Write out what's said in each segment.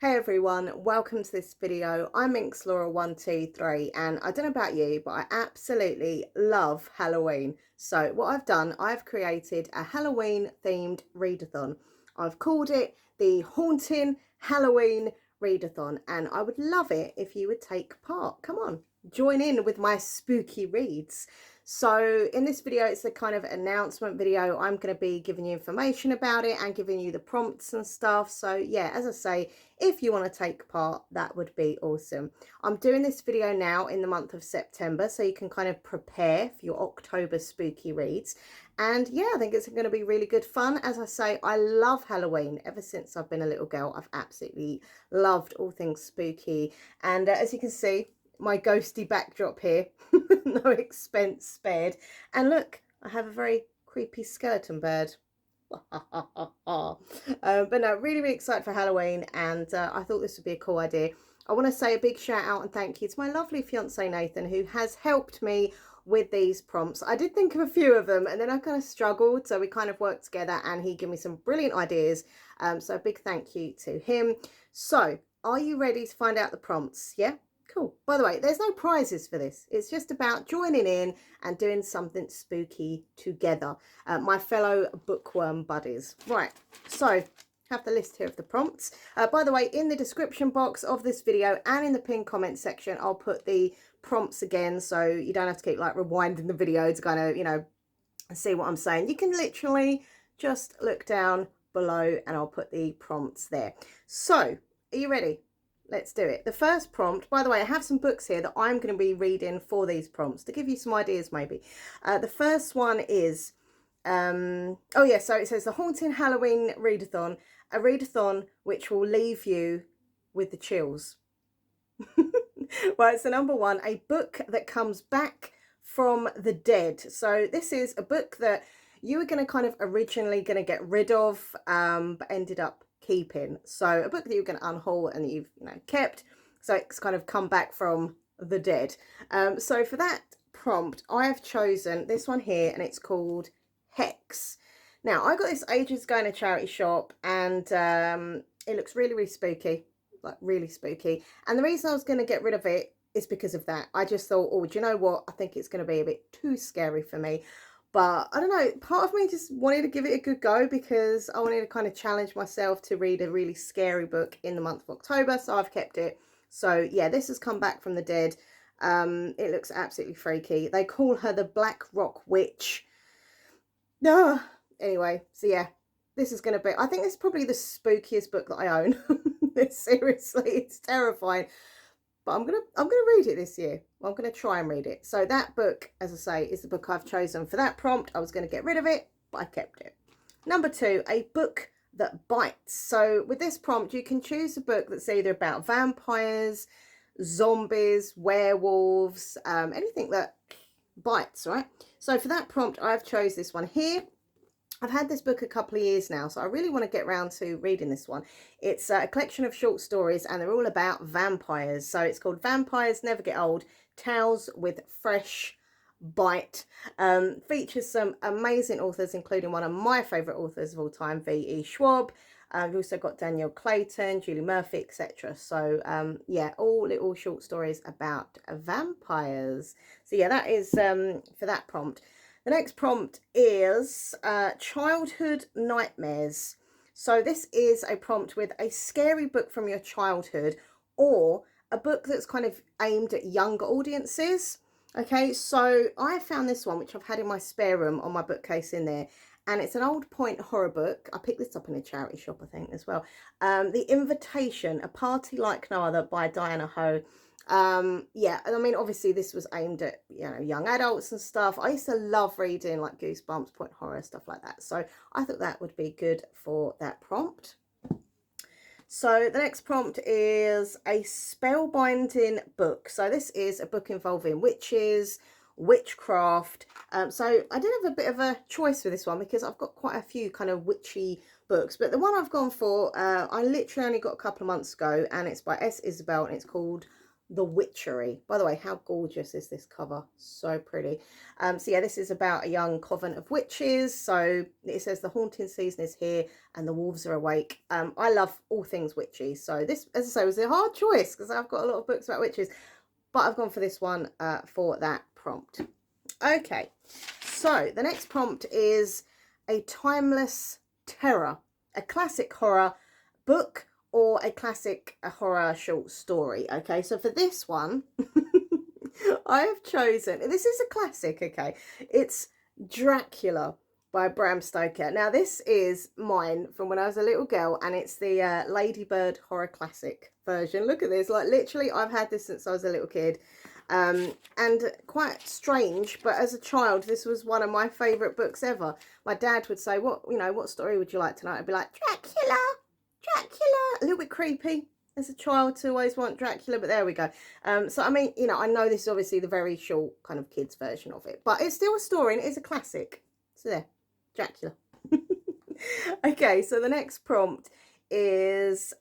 Hey everyone, welcome to this video. I'm Minxlaura123 and I don't know about you, but I absolutely love Halloween. So what I've done, I've created a Halloween themed readathon. I've called it the Haunting Halloween Readathon and I would love it if you would take part. Come on, join in with my spooky reads. So in this video, it's a kind of announcement video. I'm going to be giving you information about it and giving you the prompts and stuff. So yeah, as I say, if you want to take part, that would be awesome. I'm doing this video now in the month of September, so you can kind of prepare for your October spooky reads. And yeah, I think it's going to be really good fun. As I say, I love Halloween. Ever since I've been a little girl, I've absolutely loved all things spooky. And as you can see, my ghosty backdrop here, no expense spared. And look, I have a very creepy skeleton bird. But no, really excited for Halloween, and I thought this would be a cool idea. I want to say a big shout out and thank you to my lovely fiance Nathan, who has helped me with these prompts. I did think of a few of them and then I kind of struggled, so we kind of worked together and he gave me some brilliant ideas. So a big thank you to him. So are you ready to find out the prompts? Yeah, cool. By the way, there's no prizes for this. It's just about joining in and doing something spooky together. My fellow bookworm buddies. Right, so have the list here of the prompts. By the way, in the description box of this video and in the pinned comment section, I'll put the prompts again, so you don't have to keep like rewinding the video to kind of, you know, see what I'm saying. You can literally just look down below and I'll put the prompts there. So, are you ready? Let's do it. The first prompt, by the way, I have some books here that I'm going to be reading for these prompts to give you some ideas maybe. The first one is, oh yeah, so it says the Haunting Halloween Readathon, a readathon which will leave you with the chills. Right, so number one, a book that comes back from the dead. So this is a book that you were going to kind of originally going to get rid of, but ended up keeping. So a book that you're going to unhaul and that you've kept, so it's kind of come back from the dead. So for that prompt, I have chosen this one here, and it's called Hex. Now I got this ages ago in a charity shop, and it looks really spooky, like really spooky. And the reason I was going to get rid of it is because of that. I just thought, oh, do you know what, I think it's going to be a bit too scary for me. But I don't know, part of me just wanted to give it a good go because I wanted to kind of challenge myself to read a really scary book in the month of October. So I've kept it. So yeah, this has come back from the dead. It looks absolutely freaky. They call her the Black Rock Witch. No. Anyway, so yeah, this is going to be, I think this is probably the spookiest book that I own. Seriously, it's terrifying. But I'm gonna read it this year. I'm gonna try and read it. So that book, as I say, is the book I've chosen for that prompt. I was going to get rid of it, but I kept it. Number two, a book that bites. So with this prompt, you can choose a book that's either about vampires, zombies, werewolves, anything that bites, right? So for that prompt, I've chose this one here. I've had this book a couple of years now, so I really want to get around to reading this one. It's a collection of short stories, and they're all about vampires. So it's called Vampires Never Get Old, Tales with Fresh Bite. Features some amazing authors, including one of my favourite authors of all time, V.E. Schwab. We've also got Danielle Clayton, Julie Murphy, etc. So yeah, all little short stories about vampires. So yeah, that is for that prompt. The next prompt is childhood nightmares. So this is a prompt with a scary book from your childhood or a book that's kind of aimed at younger audiences. Okay, so I found this one, which I've had in my spare room on my bookcase in there. And it's an old point horror book. I picked this up in a charity shop, I think, as well. The Invitation, A Party Like No Other by Diana Ho. Yeah, and I mean, obviously this was aimed at, young adults and stuff. I used to love reading like Goosebumps, point horror, stuff like that. So I thought that would be good for that prompt. So the next prompt is a spellbinding book. So this is a book involving witches, witchcraft. So I did have a bit of a choice for this one because I've got quite a few kind of witchy books. But the one I've gone for, I literally only got a couple of months ago, and it's by S. Isabel, and it's called The Witchery. By the way, how gorgeous is this cover? So pretty. So yeah, this is about a young coven of witches. So it says the haunting season is here and the wolves are awake. I love all things witchy. So this, as I say, was a hard choice because I've got a lot of books about witches, but I've gone for this one for that prompt. Okay, so the next prompt is a timeless terror, a classic horror book or a classic horror short story. Okay, so for this one, I have chosen, this is a classic, okay, it's Dracula by Bram Stoker. Now this is mine from when I was a little girl, and it's the Ladybird horror classic version. Look at this, like literally I've had this since I was a little kid. And quite strange, but as a child this was one of my favourite books ever. My dad would say, what story would you like tonight? I'd be like, Dracula, a little bit creepy as a child to always want Dracula, but there we go. So I mean, I know this is obviously the very short kind of kids version of it, but it's still a story and it is a classic. So there, Dracula. Okay, so the next prompt is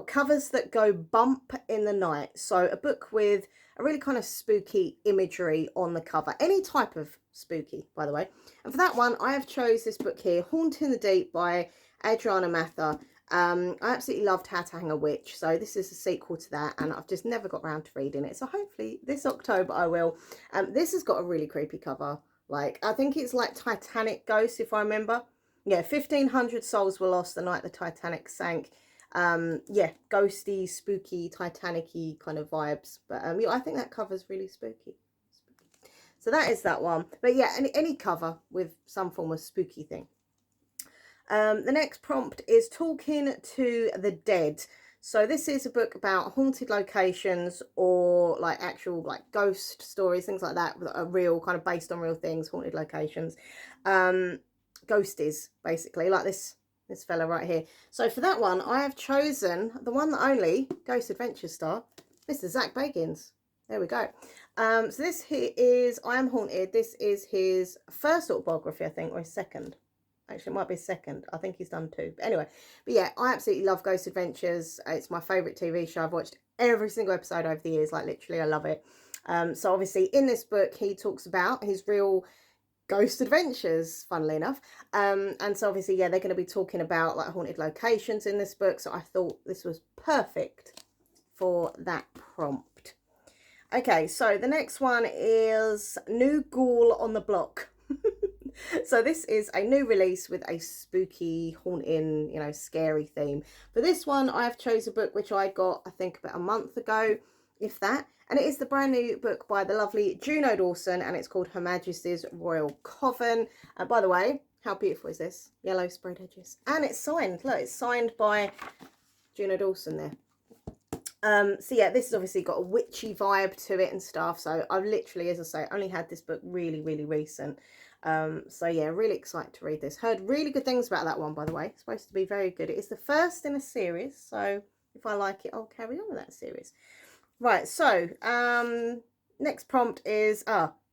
covers that go bump in the night. So a book with a really kind of spooky imagery on the cover, any type of spooky, by the way. And for that one, I have chose this book here, Haunting the Deep by Adriana Mather. I absolutely loved How to Hang a Witch, so this is a sequel to that, and I've just never got around to reading it, so hopefully this October I will. This has got a really creepy cover, like I think it's like Titanic ghosts, if I remember. Yeah, 1,500 souls were lost the night the Titanic sank. Yeah, ghosty, spooky, Titanic-y kind of vibes, but yeah, I think that cover's really spooky. So that is that one. But yeah, any cover with some form of spooky thing. The next prompt is Talking to the Dead. So this is a book about haunted locations or like actual like ghost stories, things like that, that are real, kind of based on real things, haunted locations. Ghosties, basically, like this fella right here. So for that one, I have chosen the one that only Ghost Adventure star, Mr. Zach Bagans. There we go. So this here is I Am Haunted. This is his first autobiography, I think, or his second. Actually, it might be second. I think he's done two. But anyway, but yeah, I absolutely love Ghost Adventures. It's my favourite TV show. I've watched every single episode over the years. Like, literally, I love it. So obviously, in this book, he talks about his real ghost adventures, funnily enough. And so obviously, yeah, they're going to be talking about like haunted locations in this book. So I thought this was perfect for that prompt. Okay, so the next one is New Ghoul on the Block. So this is a new release with a spooky, haunting, scary theme. For this one, I've chosen a book which I got, I think, about a month ago, if that. And it is the brand new book by the lovely Juno Dawson, and it's called Her Majesty's Royal Coven. And by the way, how beautiful is this? Yellow sprayed edges. And it's signed. Look, it's signed by Juno Dawson there. So yeah, this has obviously got a witchy vibe to it and stuff. So I've literally, as I say, only had this book really, really recent. So yeah, really excited to read this. Heard really good things about that one, by the way. It's supposed to be very good. It is the first in a series, so if I like it, I'll carry on with that series. Right, so next prompt is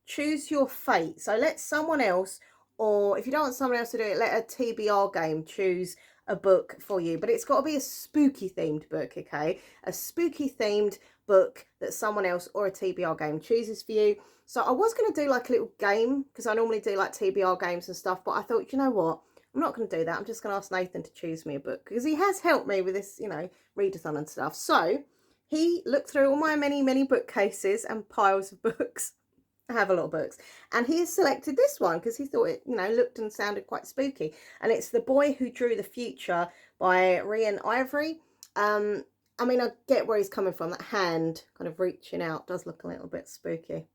choose your fate. So let someone else, or if you don't want someone else to do it, let a TBR game choose a book for you. But it's got to be a spooky themed book, okay? A spooky themed book that someone else or a TBR game chooses for you. So I was going to do like a little game, because I normally do like TBR games and stuff, but I thought, you know what, I'm not going to do that. I'm just going to ask Nathan to choose me a book, because he has helped me with this, readathon and stuff. So he looked through all my many, many bookcases and piles of books. I have a lot of books, and he has selected this one because he thought it, looked and sounded quite spooky. And it's The Boy Who Drew the Future by Rian Ivory. I mean, I get where he's coming from. That hand kind of reaching out does look a little bit spooky.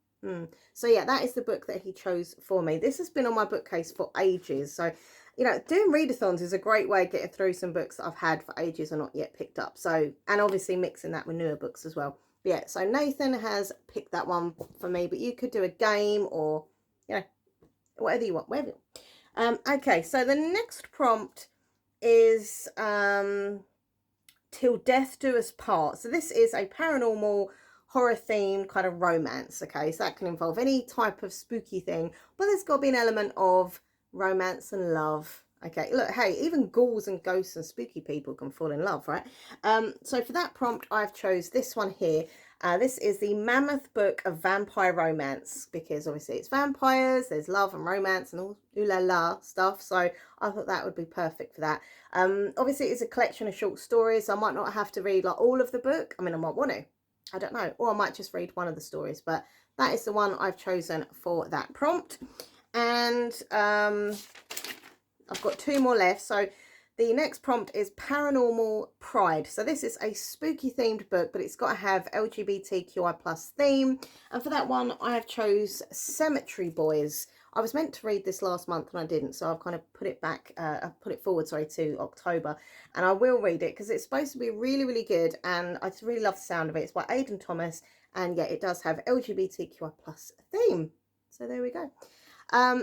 So yeah, that is the book that he chose for me. This has been on my bookcase for ages. So, doing readathons is a great way of getting through some books that I've had for ages and not yet picked up. So, and obviously mixing that with newer books as well. But yeah, so Nathan has picked that one for me, but you could do a game or, whatever you want, whatever you want. Okay, so the next prompt is Till Death Do Us Part. So this is a paranormal horror themed kind of romance. Okay, so that can involve any type of spooky thing, but there's got to be an element of romance and love. Okay, look, hey, even ghouls and ghosts and spooky people can fall in love, right? So for that prompt, I've chose this one here. This is the Mammoth Book of Vampire Romance, because obviously it's vampires, there's love and romance and all ooh la la stuff. So I thought that would be perfect for that. Obviously it's a collection of short stories, so I might not have to read like all of the book. I mean, I might want to, I don't know, or I might just read one of the stories, but that is the one I've chosen for that prompt. And I've got 2 more left. So the next prompt is Paranormal Pride. So this is a spooky themed book, but it's got to have LGBTQI plus theme. And for that one, I have chose Cemetery Boys. I was meant to read this last month and I didn't, so I've kind of put it back, I put it forward, sorry, to October. And I will read it because it's supposed to be really, really good. And I just really love the sound of it. It's by Aidan Thomas. And yeah, it does have LGBTQI plus theme. So there we go.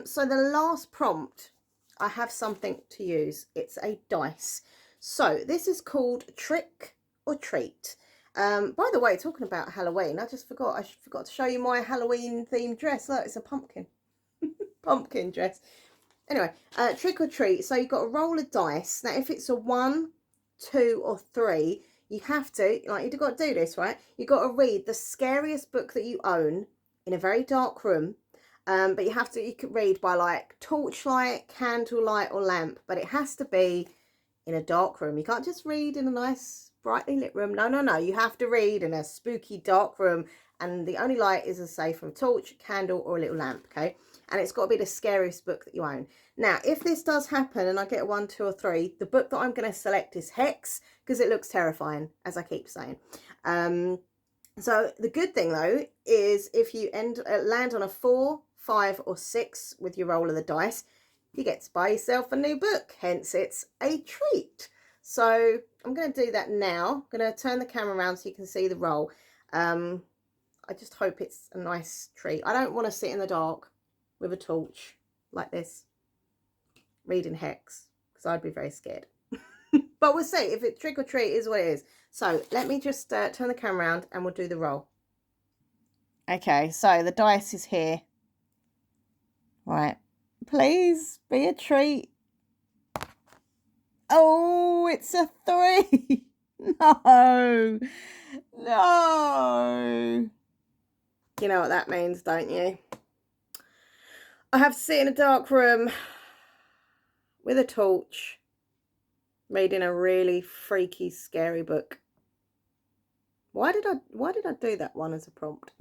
So the last prompt, I have something to use. It's a dice. So this is called Trick or Treat. By the way, talking about Halloween, I forgot to show you my Halloween themed dress. Look, it's a pumpkin. Pumpkin dress. Anyway, Trick or Treat. So you've got to roll a dice. Now, if it's a 1, 2 or 3, you have to, like, you've got to do this, right? You've got to read the scariest book that you own in a very dark room. But you can read by like torchlight, candlelight or lamp, but it has to be in a dark room. You can't just read in a nice brightly lit room. No. You have to read in a spooky dark room, and the only light is, as I say, from a torch, candle or a little lamp, okay? And it's got to be the scariest book that you own. Now, if this does happen and I get a 1, 2 or 3, the book that I'm going to select is Hex, because it looks terrifying, as I keep saying. So the good thing though is if you land on a 4, 5 or 6 with your roll of the dice, you get to buy yourself a new book, hence it's a treat. So I'm going to do that now. I'm going to turn the camera around so you can see the roll. I just hope it's a nice treat. I don't want to sit in the dark with a torch like this reading Hex, because I'd be very scared. But we'll see if it's Trick or Treat is what it is. So let me just turn the camera around and we'll do the roll. Okay, so the dice is here. Right, please be a treat. Oh, it's a 3. No. You know what that means, don't you? I have to sit in a dark room with a torch reading a really freaky, scary book. Why did I do that one as a prompt?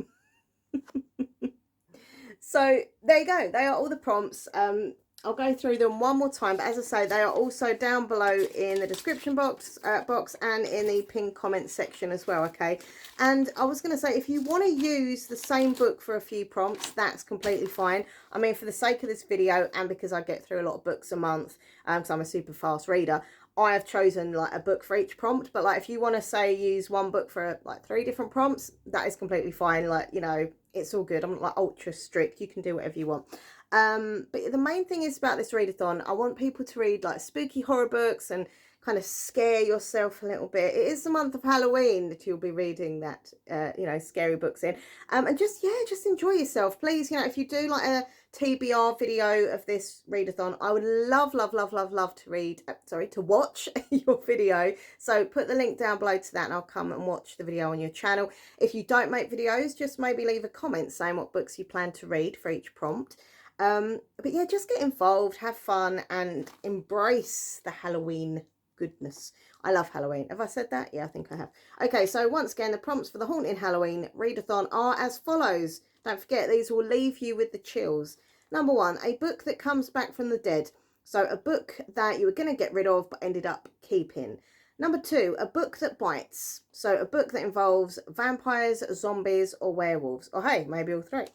So there you go. They are all the prompts. I'll go through them one more time, but as I say, they are also down below in the description box and in the pinned comment section as well, okay? And I was going to say, if you want to use the same book for a few prompts, that's completely fine. I mean, for the sake of this video and because I get through a lot of books a month, because I'm a super fast reader, I have chosen like a book for each prompt. But like if you want to say use one book for like 3 different prompts, that is completely fine. Like, you know, it's all good. I'm not like ultra strict. You can do whatever you want. But the main thing is about this readathon, I want people to read like spooky horror books and kind of scare yourself a little bit. It is the month of Halloween that you'll be reading that, you know, scary books in. And just, yeah, just enjoy yourself. Please, you know, if you do like a TBR video of this readathon, I would love to watch your video. So put the link down below to that and I'll come and watch the video on your channel. If you don't make videos, just maybe leave a comment saying what books you plan to read for each prompt. But yeah, just get involved, have fun and embrace the Halloween goodness. I love Halloween. Have I said that? Yeah, I think I have. Okay, so once again, the prompts for the Haunting Halloween readathon are as follows. Don't forget, these will leave you with the chills. Number 1, a book that comes back from the dead. So a book that you were going to get rid of but ended up keeping. Number 2, a book that bites. So a book that involves vampires, zombies or werewolves. Or hey, maybe all 3.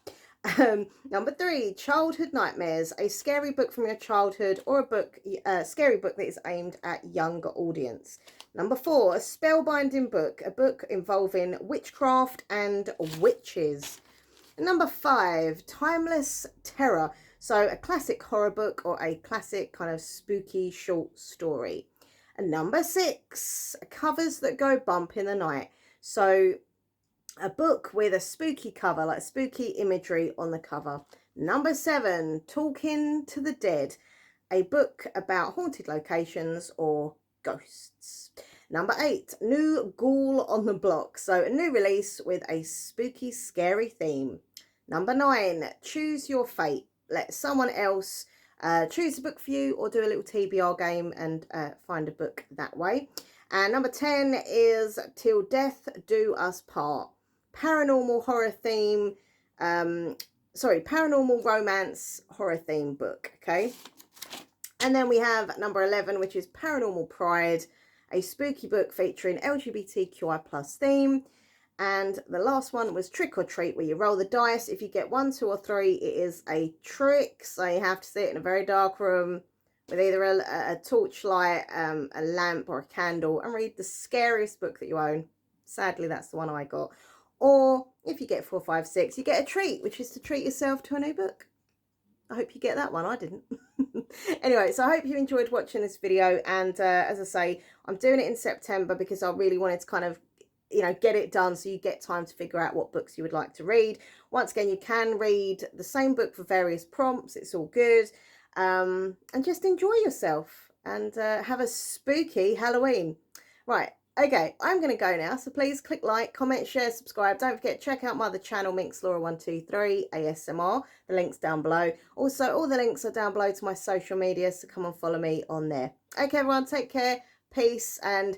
Number 3, childhood nightmares, a scary book from your childhood or a book, scary book that is aimed at younger audience. Number 4, a spellbinding book, a book involving witchcraft and witches. Number 5, timeless terror, so a classic horror book or a classic kind of spooky short story. And number 6, covers that go bump in the night, so a book with a spooky cover, like spooky imagery on the cover. Number 7, talking to the dead. a book about haunted locations or ghosts. Number 8, new ghoul on the block. So a new release with a spooky, scary theme. Number 9, choose your fate. Let someone else choose a book for you or do a little TBR game and find a book that way. And number 10 is Till Death Do Us Part. Paranormal horror theme, paranormal romance horror theme book, okay? And then we have number 11, which is Paranormal Pride, a spooky book featuring LGBTQI plus theme. And the last one was Trick or Treat, where you roll the dice. If you get 1, 2, or 3, it is a trick. So you have to sit in a very dark room with either a torchlight, a lamp, or a candle and read the scariest book that you own. Sadly, that's the one I got. Or if you get 4, 5, 6, you get a treat, which is to treat yourself to a new book. I hope you get that one. I didn't. Anyway, so I hope you enjoyed watching this video. And as I say, I'm doing it in September because I really wanted to kind of, you know, get it done so you get time to figure out what books you would like to read. Once again, you can read the same book for various prompts. It's all good. And just enjoy yourself and have a spooky Halloween. Right. Okay, I'm going to go now, so please click like, comment, share, subscribe. Don't forget to check out my other channel, MinxLaura123 ASMR. The link's down below. Also, all the links are down below to my social media, so come and follow me on there. Okay, everyone, take care, peace, and